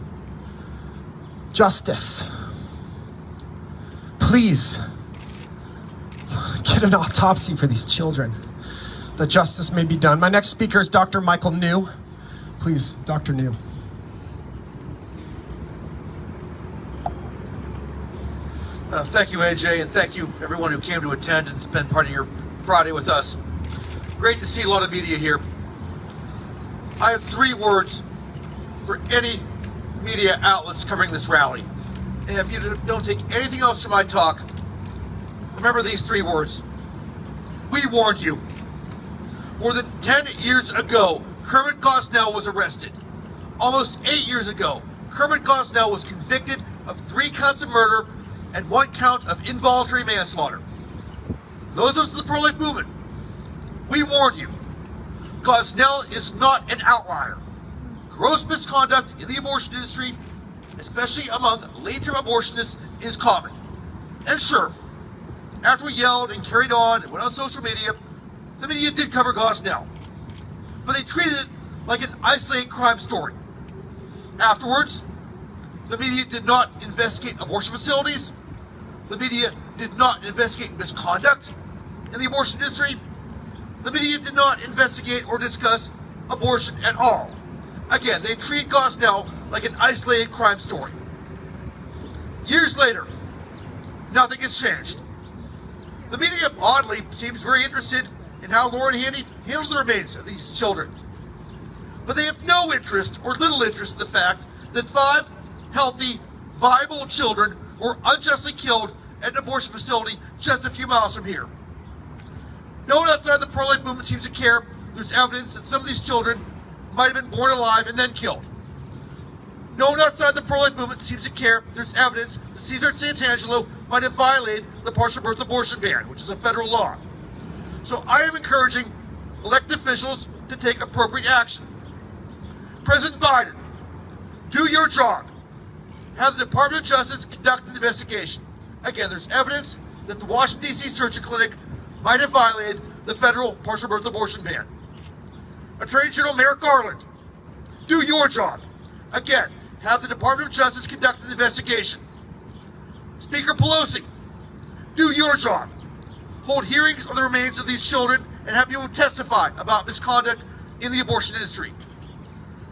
justice. Please, get an autopsy for these children, that justice may be done. My next speaker is Dr. Michael New. Please, Dr. New. Thank you, AJ, and thank you everyone who came to attend and spend part of your Friday with us. Great to see a lot of media here. I have 3 words for any media outlets covering this rally. And if you don't take anything else from my talk, remember these 3 words. We warned you. More than 10 years ago, Kermit Gosnell was arrested. Almost 8 years ago, Kermit Gosnell was convicted of 3 counts of murder and 1 count of involuntary manslaughter. Those of us in the pro-life movement, we warned you. Gosnell is not an outlier. Gross misconduct in the abortion industry, especially among late-term abortionists, is common. And sure, after we yelled and carried on and went on social media, the media did cover Gosnell. But they treated it like an isolated crime story. Afterwards, the media did not investigate abortion facilities. The media did not investigate misconduct in the abortion industry. The media did not investigate or discuss abortion at all. Again, they treat Gosnell like an isolated crime story. Years later, nothing has changed. The media, oddly, seems very interested in how Lauren handled the remains of these children. But they have no interest or little interest in the fact that 5 healthy, viable children were unjustly killed at an abortion facility just a few miles from here. No one outside the pro-life movement seems to care. There's evidence that some of these children might have been born alive and then killed. No one outside the pro-life movement seems to care. There's evidence that Cesar Santangelo might have violated the partial birth abortion ban, which is a federal law. So I am encouraging elected officials to take appropriate action. President Biden, do your job. Have the Department of Justice conduct an investigation. Again, there's evidence that the Washington, D.C. surgery clinic might have violated the federal partial birth abortion ban. Attorney General Merrick Garland, do your job. Again, have the Department of Justice conduct an investigation. Speaker Pelosi, do your job. Hold hearings on the remains of these children and have people testify about misconduct in the abortion industry.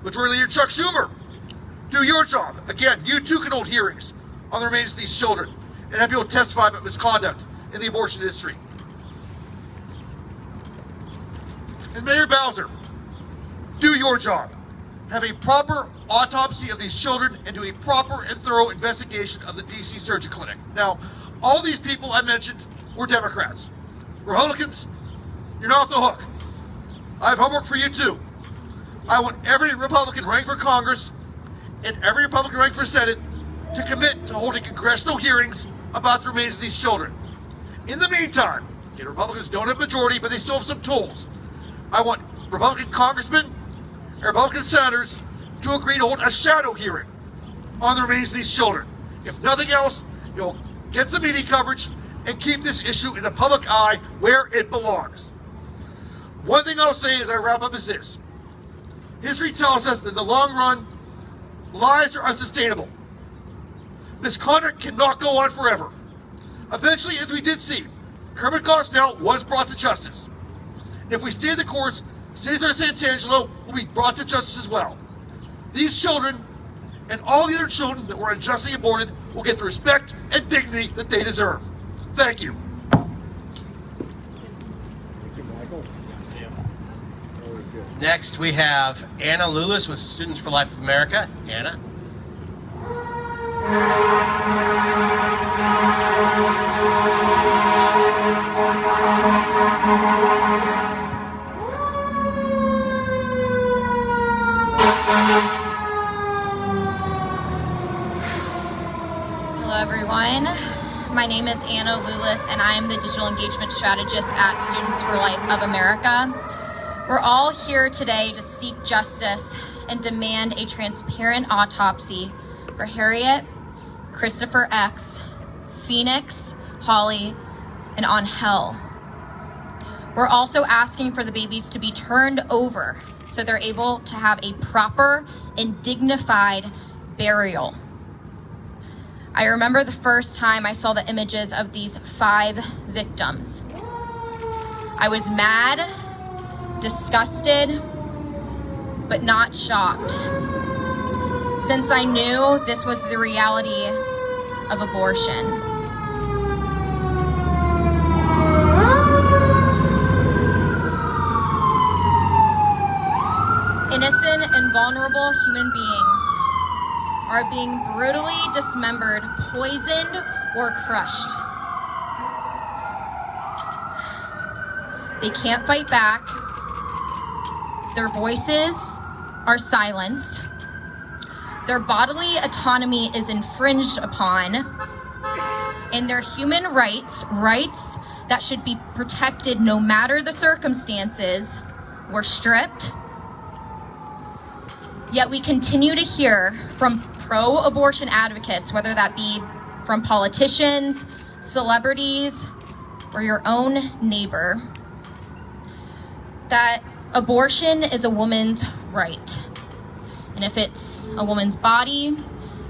Majority Leader Chuck Schumer, do your job. Again, you too can hold hearings on the remains of these children and have people testify about misconduct in the abortion industry. And Mayor Bowser, do your job. Have a proper autopsy of these children and do a proper and thorough investigation of the DC surgery clinic. Now, all these people I mentioned were Democrats. Republicans, you're not off the hook. I have homework for you too. I want every Republican running for Congress and every Republican running for Senate to commit to holding congressional hearings about the remains of these children. In the meantime, Republicans don't have majority, but they still have some tools. I want Republican congressmen and Republican senators to agree to hold a shadow hearing on the remains of these children. If nothing else, you'll get some media coverage and keep this issue in the public eye where it belongs. One thing I'll say as I wrap up is this. History tells us that in the long run, lies are unsustainable. Misconduct cannot go on forever. Eventually, as we did see, Kermit Gosnell was brought to justice. And if we stay the course, Cesar Santangelo will be brought to justice as well. These children and all the other children that were unjustly aborted will get the respect and dignity that they deserve. Thank you. Next, we have Anna Lulis with Students for Life of America. Anna. Hello, everyone. My name is Anna Lulis, and I am the Digital Engagement Strategist at Students for Life of America. We're all here today to seek justice and demand a transparent autopsy for Harriet, Christopher X, Phoenix, Holly, and Angel. We're also asking for the babies to be turned over so they're able to have a proper and dignified burial. I remember the first time I saw the images of these 5 victims. I was mad, disgusted, but not shocked, since I knew this was the reality of abortion. Innocent and vulnerable human beings are being brutally dismembered, poisoned, or crushed. They can't fight back. Their voices are silenced. Their bodily autonomy is infringed upon, and their human rights that should be protected no matter the circumstances, were stripped. Yet we continue to hear from pro-abortion advocates, whether that be from politicians, celebrities, or your own neighbor, that abortion is a woman's right. And if it's a woman's body,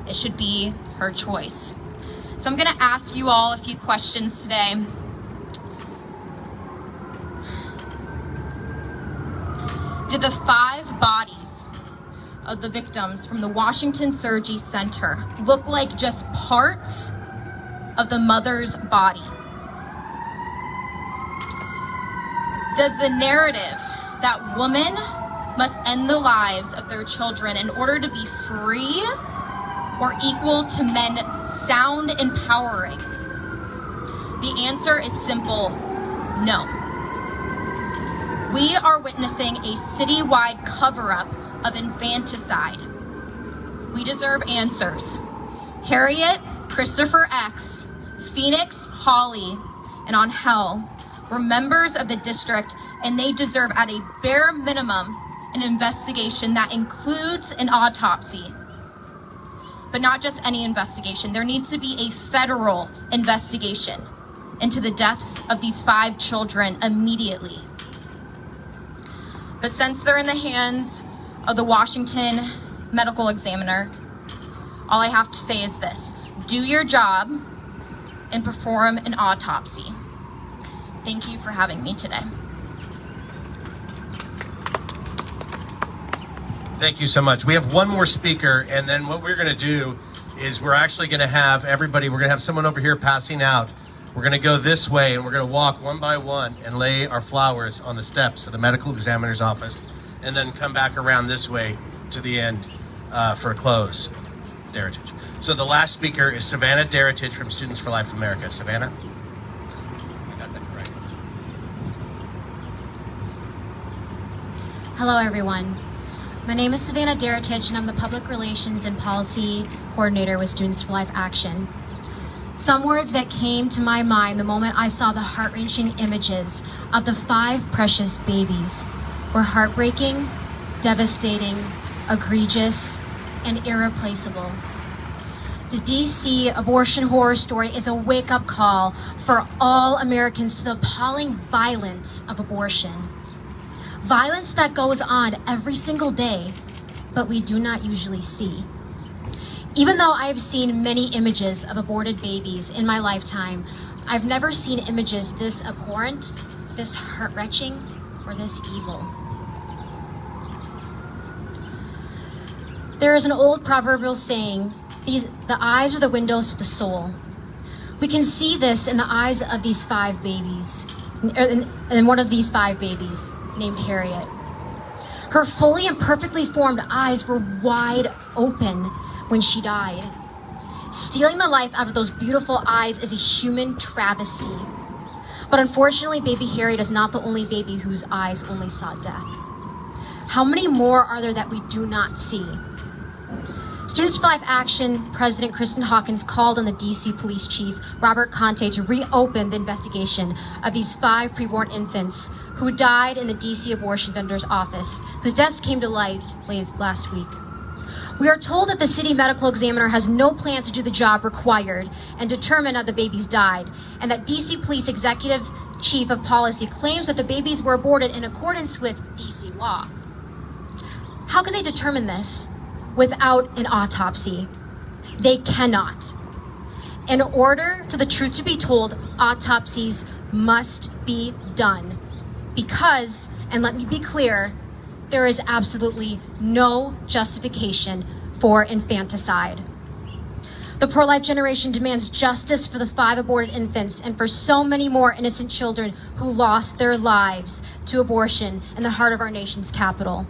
it should be her choice. So I'm gonna ask you all a few questions today. Did the 5 bodies of the victims from the Washington Surgery Center look like just parts of the mother's body? Does the narrative that women must end the lives of their children in order to be free or equal to men sound empowering? The answer is simple: no. We are witnessing a citywide cover-up of infanticide. We deserve answers. Harriet, Christopher X, Phoenix, Holly, and Angel were members of the district, and they deserve at a bare minimum an investigation that includes an autopsy. But not just any investigation. There needs to be a federal investigation into the deaths of these 5 children immediately. But since they're in the hands of the Washington medical examiner, all I have to say is this: do your job and perform an autopsy. Thank you for having me today. Thank you so much. We have one more speaker, and then what we're going to do is we're actually going to have everybody, we're going to have someone over here passing out. We're going to go this way, and we're going to walk one by one and lay our flowers on the steps of the medical examiner's office, and then come back around this way to the end for a close. Deritage. So the last speaker is Savannah Deritage from Students for Life America. Savannah? I got that correct. Hello, everyone. My name is Savannah Deritage, and I'm the Public Relations and Policy Coordinator with Students for Life Action. Some words that came to my mind the moment I saw the heart-wrenching images of the 5 precious babies were heartbreaking, devastating, egregious, and irreplaceable. The DC abortion horror story is a wake-up call for all Americans to the appalling violence of abortion. Violence that goes on every single day, but we do not usually see. Even though I have seen many images of aborted babies in my lifetime, I've never seen images this abhorrent, this heart-wrenching, or this evil. There is an old proverbial saying, the eyes are the windows to the soul. We can see this in the eyes of these 5 babies, and one of these 5 babies, named Harriet. Her fully and perfectly formed eyes were wide open when she died. Stealing the life out of those beautiful eyes is a human travesty. But unfortunately, baby Harriet is not the only baby whose eyes only saw death. How many more are there that we do not see? Students for Life Action President Kristen Hawkins called on the DC Police Chief Robert Conte to reopen the investigation of these 5 preborn infants who died in the DC abortion vendor's office, whose deaths came to light last week. We are told that the city medical examiner has no plan to do the job required and determine that the babies died, and that DC Police Executive Chief of Policy claims that the babies were aborted in accordance with DC law. How can they determine this without an autopsy? They cannot. In order for the truth to be told, autopsies must be done because, and let me be clear, there is absolutely no justification for infanticide. The pro-life generation demands justice for the 5 aborted infants and for so many more innocent children who lost their lives to abortion in the heart of our nation's capital.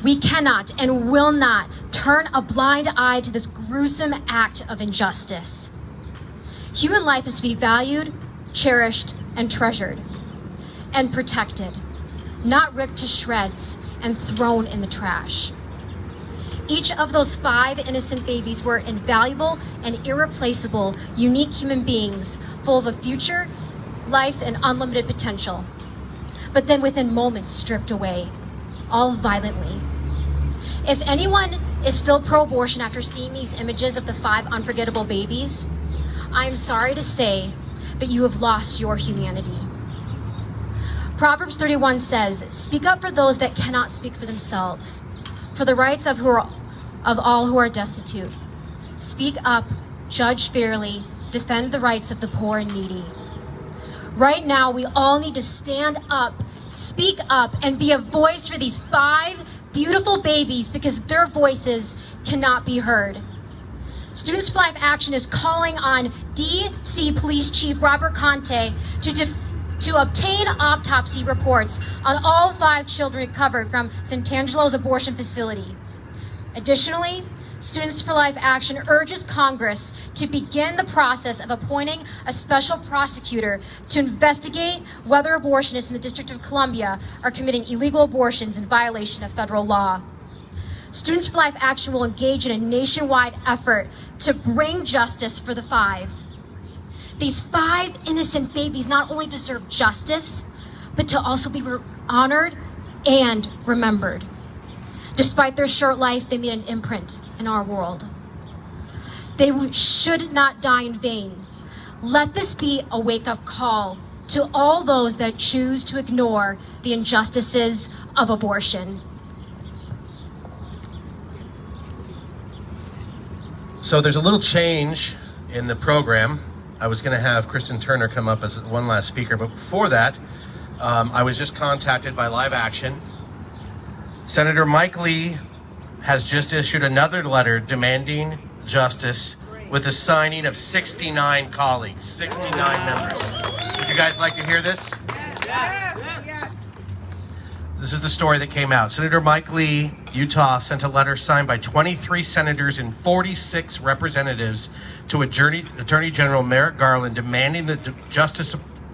We cannot and will not turn a blind eye to this gruesome act of injustice. Human life is to be valued, cherished, and treasured, and protected, not ripped to shreds and thrown in the trash. Each of those 5 innocent babies were invaluable and irreplaceable, unique human beings full of a future, life, and unlimited potential. But then within moments stripped away, all violently. If anyone is still pro-abortion after seeing these images of the 5 unforgettable babies, I am sorry to say, but you have lost your humanity. Proverbs 31 says, "Speak up for those that cannot speak for themselves, for the rights of all who are destitute. Speak up, judge fairly, defend the rights of the poor and needy." Right now, we all need to stand up, speak up, and be a voice for these 5 beautiful babies because their voices cannot be heard. Students for Life Action is calling on DC Police Chief Robert Conte to obtain autopsy reports on all 5 children recovered from Santangelo's abortion facility. Additionally, Students for Life Action urges Congress to begin the process of appointing a special prosecutor to investigate whether abortionists in the District of Columbia are committing illegal abortions in violation of federal law. Students for Life Action will engage in a nationwide effort to bring justice for the 5. These 5 innocent babies not only deserve justice, but to also be honored and remembered. Despite their short life, they made an imprint in our world. They should not die in vain. Let this be a wake-up call to all those that choose to ignore the injustices of abortion. So there's a little change in the program. I was going to have Kristen Turner come up as one last speaker, but before that, I was just contacted by Live Action. Senator Mike Lee has just issued another letter demanding justice with the signing of 69 colleagues, 69 members. Would you guys like to hear this? Yes. This is the story that came out. Senator Mike Lee, Utah, sent a letter signed by 23 senators and 46 representatives to Attorney General Merrick Garland demanding the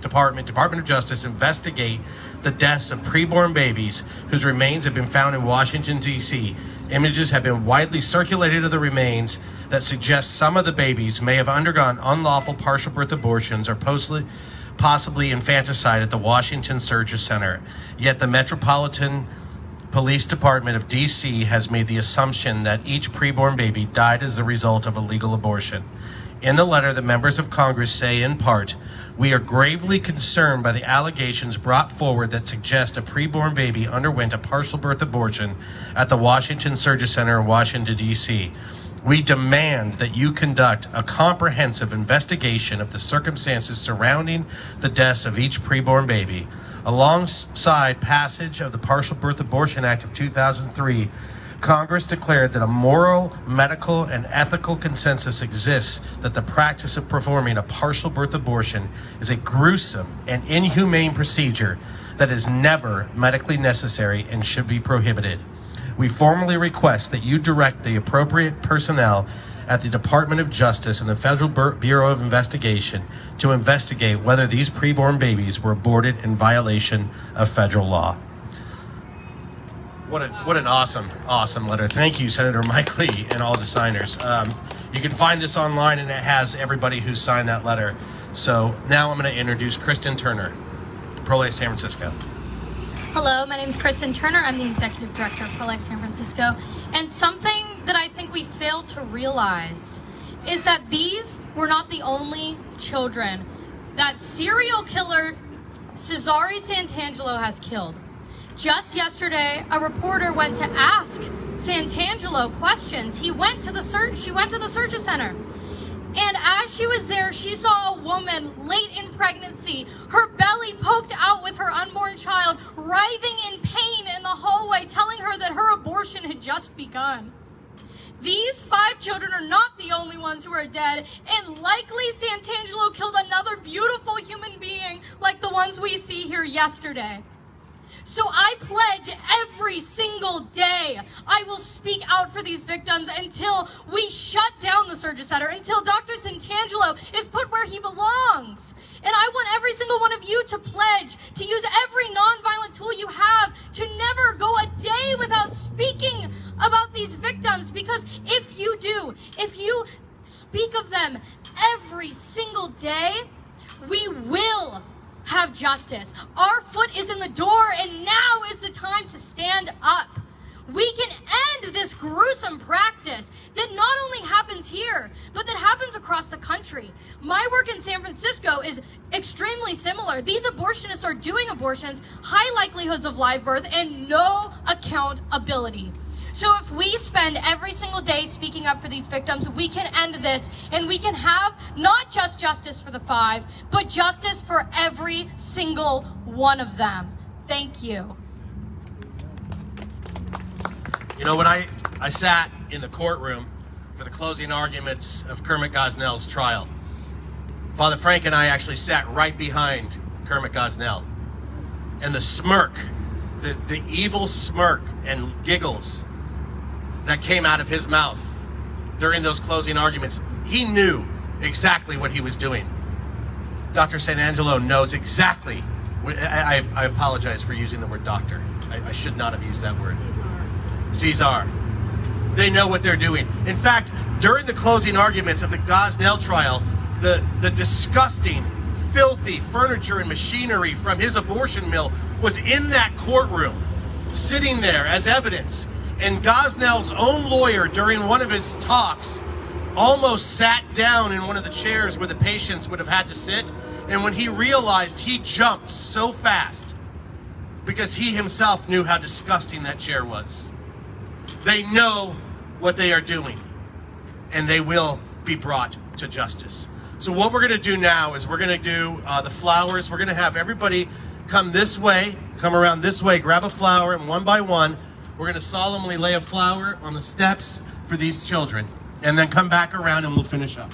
Department of Justice investigate the deaths of preborn babies whose remains have been found in Washington, D.C. Images have been widely circulated of the remains that suggest some of the babies may have undergone unlawful partial birth abortions or possibly infanticide at the Washington Surgery Center. Yet the Metropolitan Police Department of D.C. has made the assumption that each preborn baby died as a result of a legal abortion. In the letter, the members of Congress say, in part, "We are gravely concerned by the allegations brought forward that suggest a preborn baby underwent a partial birth abortion at the Washington Surgery Center in Washington, D.C. We demand that you conduct a comprehensive investigation of the circumstances surrounding the deaths of each preborn baby. Alongside passage of the Partial Birth Abortion Act of 2003, Congress declared that a moral, medical, and ethical consensus exists that the practice of performing a partial birth abortion is a gruesome and inhumane procedure that is never medically necessary and should be prohibited. We formally request that you direct the appropriate personnel at the Department of Justice and the Federal Bureau of Investigation to investigate whether these preborn babies were aborted in violation of federal law." What an awesome letter. Thank you, Senator Mike Lee and all the signers. You can find this online, and it has everybody who signed that letter. So now I'm going to introduce Kristen Turner, Pro-Life San Francisco. Hello, my name is Kristen Turner. I'm the Executive Director of Pro-Life San Francisco. And something that I think we fail to realize is that these were not the only children that serial killer Cesare Santangelo has killed. Just yesterday, a reporter went to ask Santangelo questions. She went to the Surgery Center. And as she was there, she saw a woman late in pregnancy, her belly poked out with her unborn child, writhing in pain in the hallway, telling her that her abortion had just begun. These 5 children are not the only ones who are dead, and likely Santangelo killed another beautiful human being like the ones we see here yesterday. So I pledge every single day I will speak out for these victims until we shut down the Surgery Center, until Dr. Santangelo is put where he belongs. And I want every single one of you to pledge to use every nonviolent tool you have to never go a day without speaking about these victims, because if you do, if you speak of them every single day, we will have justice. Our foot is in the door, and now is the time to stand up. We can end this gruesome practice that not only happens here, but that happens across the country. My work in San Francisco is extremely similar. These abortionists are doing abortions, high likelihoods of live birth, and no accountability. So if we spend every single day speaking up for these victims, we can end this, and we can have not just justice for the 5, but justice for every single one of them. Thank you. You know, when I sat in the courtroom for the closing arguments of Kermit Gosnell's trial, Father Frank and I actually sat right behind Kermit Gosnell. And the smirk, the evil smirk and giggles that came out of his mouth during those closing arguments, he knew exactly what he was doing. Dr. St. Angelo knows exactly. I apologize for using the word doctor. I should not have used that word. Caesar. They know what they're doing. In fact, during the closing arguments of the Gosnell trial, the disgusting, filthy furniture and machinery from his abortion mill was in that courtroom, sitting there as evidence. And Gosnell's own lawyer, during one of his talks, almost sat down in one of the chairs where the patients would have had to sit. And when he realized, he jumped so fast because he himself knew how disgusting that chair was. They know what they are doing, and they will be brought to justice. So what we're going to do now is we're going to do the flowers. We're going to have everybody come this way, come around this way, grab a flower, and one by one, we're going to solemnly lay a flower on the steps for these children, and then come back around and we'll finish up.